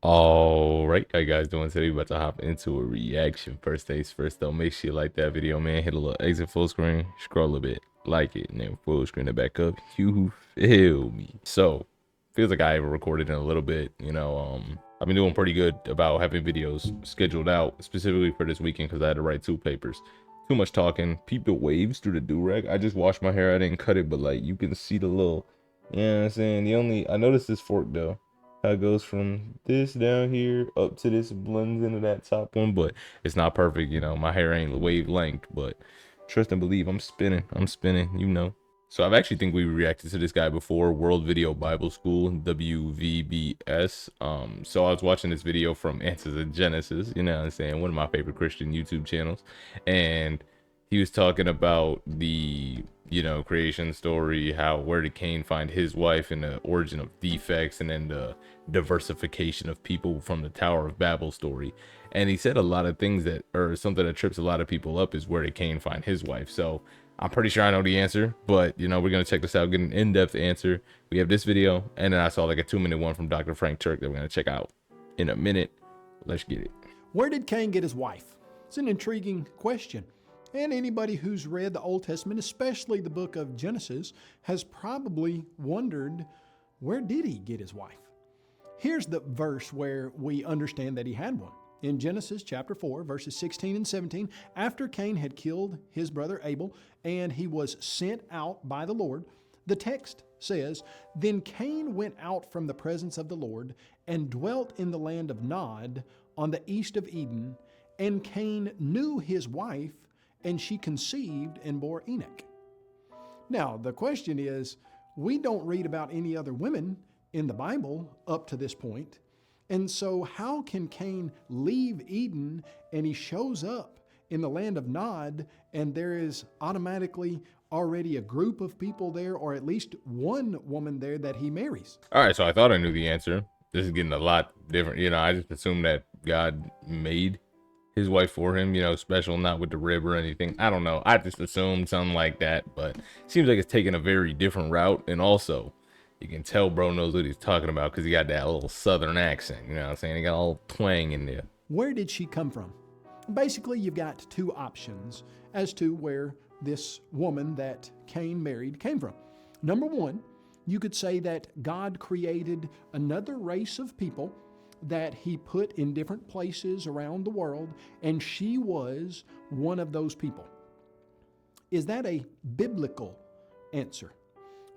All right, how you guys doing today? We're about to hop into a reaction. First things first, though, make sure you like that video, man. Hit a little exit full screen, scroll a bit, like it, and then full screen it back up. You feel me? So, feels like I haven't recorded in a little bit. I've been doing pretty good about having videos scheduled out specifically for this weekend because I had to write 2 papers. Too much talking. Peep the waves through the do-rag. I just washed my hair. I didn't cut it, but like you can see the little. You know what I'm saying? I noticed this fork though how it goes from this down here up to this blends into that top one, but it's not perfect. My hair ain't wavelength, but trust and believe I'm spinning. So I've actually think we reacted to this guy before, World Video Bible School, WVBS. So I was watching this video from Answers in Genesis, you know what I'm saying, one of my favorite Christian YouTube channels, and he was talking about the creation story, how where did Cain find his wife, and the origin of defects, and then the diversification of people from the Tower of Babel story. And he said a lot of things that, or something that trips a lot of people up, is where did Cain find his wife. So I'm pretty sure I know the answer, but we're gonna check this out, get an in-depth answer. We have this video, and then I saw like a 2-minute one from Dr. Frank Turk that we're gonna check out in a minute. Let's get it. Where did Cain get his wife? It's an intriguing question. And anybody who's read the Old Testament, especially the book of Genesis, has probably wondered, where did he get his wife? Here's the verse where we understand that he had one. In Genesis chapter 4, verses 16 and 17, after Cain had killed his brother Abel and he was sent out by the Lord, the text says, Then Cain went out from the presence of the Lord and dwelt in the land of Nod on the east of Eden, and Cain knew his wife, and she conceived and bore Enoch. Now, the question is, we don't read about any other women in the Bible up to this point. And so, how can Cain leave Eden and he shows up in the land of Nod, and there is automatically already a group of people there, or at least one woman there that he marries? All right, so I thought I knew the answer. This is getting a lot different. I just assumed that God made his wife for him, special, not with the rib or anything. I don't know. I just assumed something like that, but seems like it's taking a very different route. And also, you can tell bro knows what he's talking about because he got that little southern accent. You know what I'm saying? He got a little twang in there. Where did she come from? Basically, you've got two options as to where this woman that Cain married came from. Number one, you could say that God created another race of people that he put in different places around the world, and she was one of those people. Is that a biblical answer?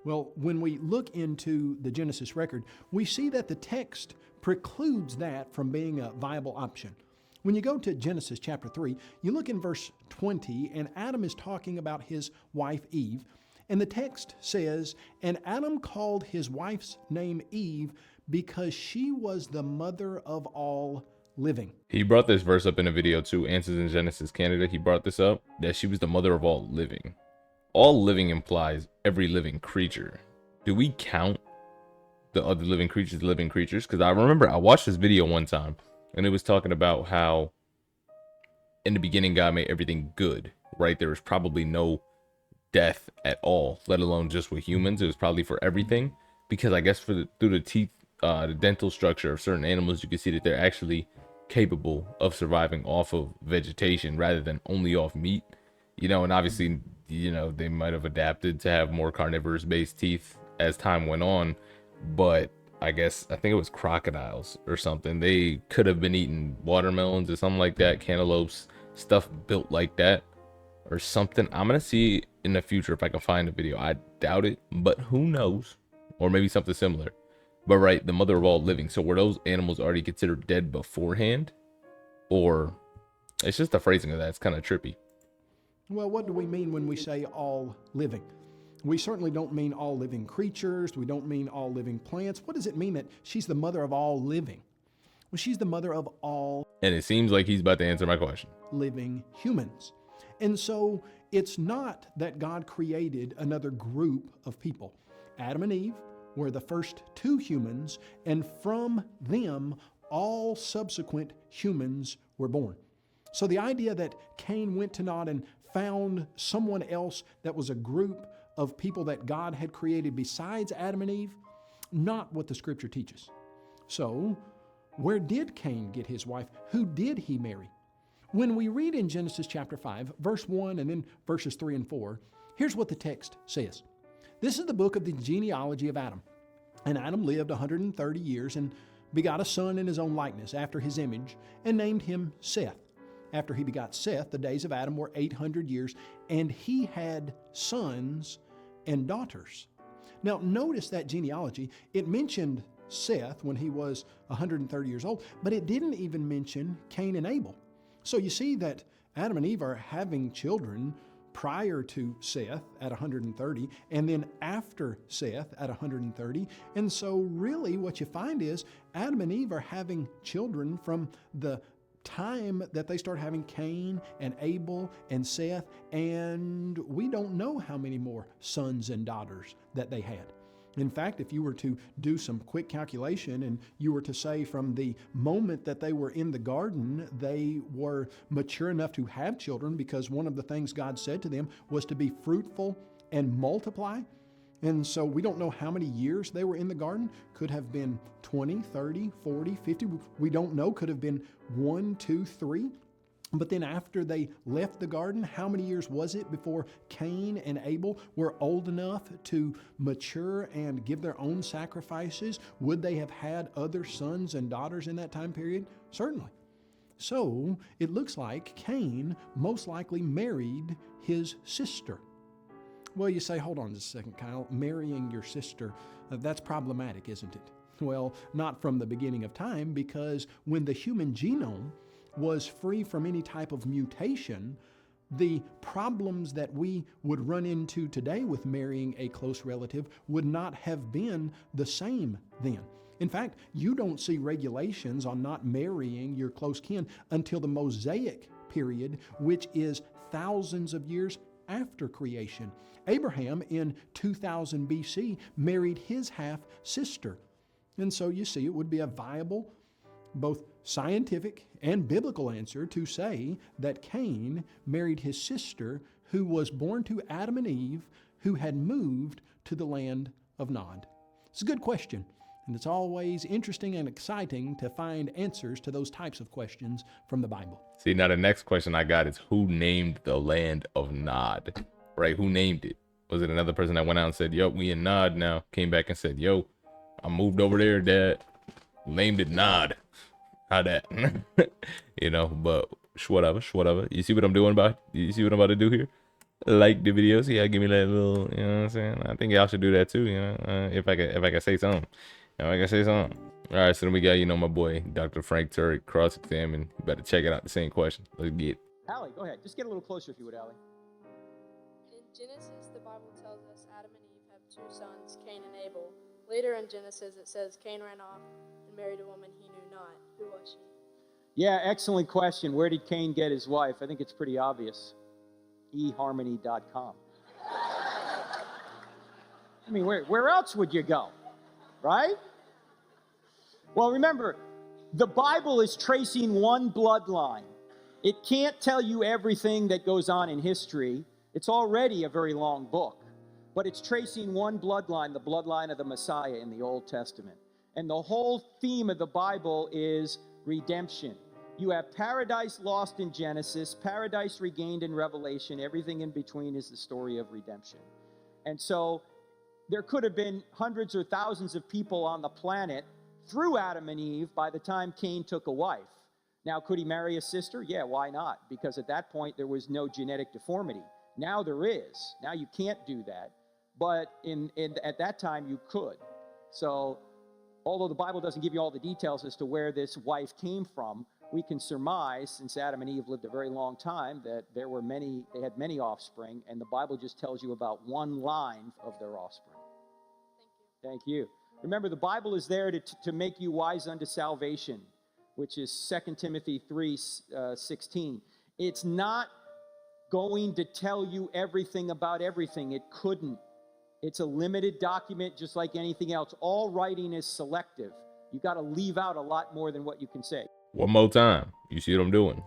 Well, when we look into the Genesis record, we see that the text precludes that from being a viable option. When you go to Genesis chapter 3, you look in verse 20, and Adam is talking about his wife Eve. And the text says, And Adam called his wife's name Eve because she was the mother of all living. He brought this verse up in a video too, Answers in Genesis Canada. He brought this up, that she was the mother of all living. All living implies every living creature. Do we count the other living creatures? Because I remember I watched this video one time, and it was talking about how in the beginning God made everything good, right? There was probably no death at all, let alone just with humans. It was probably for everything, because I guess through the teeth, the dental structure of certain animals, you can see that they're actually capable of surviving off of vegetation rather than only off meat. And obviously, they might have adapted to have more carnivorous based teeth as time went on, but I think it was crocodiles or something. They could have been eating watermelons or something like that, cantaloupes, stuff built like that or something. I'm gonna see in the future if I can find a video. I doubt it, but who knows? Or maybe something similar. But right, the mother of all living. So were those animals already considered dead beforehand? Or it's just the phrasing of that. It's kind of trippy. Well, what do we mean when we say all living? We certainly don't mean all living creatures. We don't mean all living plants. What does it mean that she's the mother of all living? Well, she's the mother of all And it seems like he's about to answer my question. living humans. And so it's not that God created another group of people. Adam and Eve were the first two humans, and from them, all subsequent humans were born. So the idea that Cain went to Nod and found someone else that was a group of people that God had created besides Adam and Eve, not what the scripture teaches. So Where did Cain get his wife? Who did he marry? When we read in Genesis chapter 5, verse 1 and then verses 3 and 4, here's what the text says. This is the book of the genealogy of Adam. And Adam lived 130 years and begot a son in his own likeness, after his image, and named him Seth. After he begot Seth, the days of Adam were 800 years, and he had sons and daughters. Now, notice that genealogy. It mentioned Seth when he was 130 years old, but it didn't even mention Cain and Abel. So you see that Adam and Eve are having children prior to Seth at 130, and then after Seth at 130. And so really what you find is Adam and Eve are having children from the time that they start having Cain and Abel and Seth, and we don't know how many more sons and daughters that they had. In fact, if you were to do some quick calculation and you were to say from the moment that they were in the garden, they were mature enough to have children, because one of the things God said to them was to be fruitful and multiply. And so we don't know how many years they were in the garden. Could have been 20, 30, 40, 50. We don't know. Could have been 1, 2, 3. But then after they left the garden, how many years was it before Cain and Abel were old enough to mature and give their own sacrifices? Would they have had other sons and daughters in that time period? Certainly. So it looks like Cain most likely married his sister. Well, you say, hold on just a second, Kyle. Marrying your sister, that's problematic, isn't it? Well, not from the beginning of time, because when the human genome was free from any type of mutation, the problems that we would run into today with marrying a close relative would not have been the same then. In fact, you don't see regulations on not marrying your close kin until the Mosaic period, which is thousands of years after creation. Abraham in 2000 BC married his half-sister. And so you see, it would be a viable, both scientific and biblical answer to say that Cain married his sister, who was born to Adam and Eve, who had moved to the land of Nod. It's a good question, and it's always interesting and exciting to find answers to those types of questions from the Bible. See, now the next question I got is, who named the land of Nod? Right? Who named it? Was it another person that went out and said, yo, we in Nod now? Came back and said, yo, I moved over there, Dad. Named it Nod. How that? You know, but whatever. You see what I'm doing you see what I'm about to do here? Like the video, see how give me that little, you know what I'm saying? I think y'all should do that too, you know, if I can say something. If I can say something. All right, so then we got, you know, my boy, Dr. Frank Turek, cross-examine. You better check it out, the same question. Let's get it. Allie, go ahead. Just get a little closer if you would, Allie. In Genesis, the Bible tells us Adam and Eve have two sons, Cain and Abel. Later in Genesis, it says Cain ran off and married a woman he knew not. Who was she? Yeah, excellent question. Where did Cain get his wife? I think it's pretty obvious. eHarmony.com. I mean, where else would you go, right? Well, remember, the Bible is tracing one bloodline. It can't tell you everything that goes on in history. It's already a very long book, but it's tracing one bloodline, the bloodline of the Messiah in the Old Testament. And the whole theme of the Bible is redemption. You have paradise lost in Genesis, paradise regained in Revelation. Everything in between is the story of redemption. And so there could have been hundreds or thousands of people on the planet through Adam and Eve by the time Cain took a wife. Now, could he marry a sister? Yeah, why not? Because at that point, there was no genetic deformity. Now there is. Now you can't do that. But at that time, you could. So although the Bible doesn't give you all the details as to where this wife came from, we can surmise, since Adam and Eve lived a very long time, that they had many offspring, and the Bible just tells you about one line of their offspring. Thank you. Thank you. Remember, the Bible is there to make you wise unto salvation, which is 2 Timothy 3:16. It's not going to tell you everything about everything. It couldn't. It's a limited document just like anything else. All writing is selective. You got to leave out a lot more than what you can say. One more time. You see what I'm doing?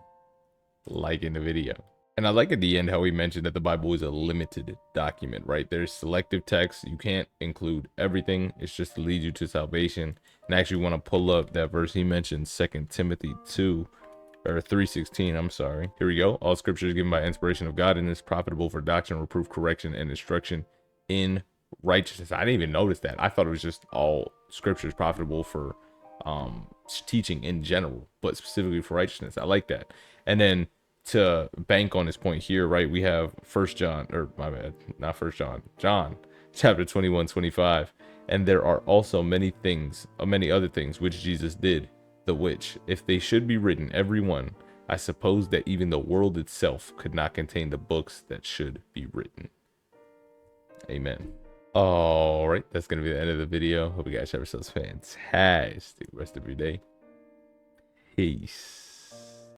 Liking the video. And I like at the end how he mentioned that the Bible is a limited document, right? There's selective text. You can't include everything. It's just to lead you to salvation. And I actually want to pull up that verse he mentioned, 2 Timothy 2 or 3:16. I'm sorry. Here we go. All scripture is given by inspiration of God and is profitable for doctrine, reproof, correction, and instruction in righteousness. I didn't even notice that. I thought it was just all scripture is profitable for teaching in general, but specifically for righteousness. I like that. And then to bank on this point here, right, we have John chapter 21:25, and there are also many other things which Jesus did, the which, if they should be written every one, I suppose that even the world itself could not contain the books that should be written. Amen. All right, that's gonna be the end of the video. Hope you guys have yourselves fantastic rest of your day. Peace.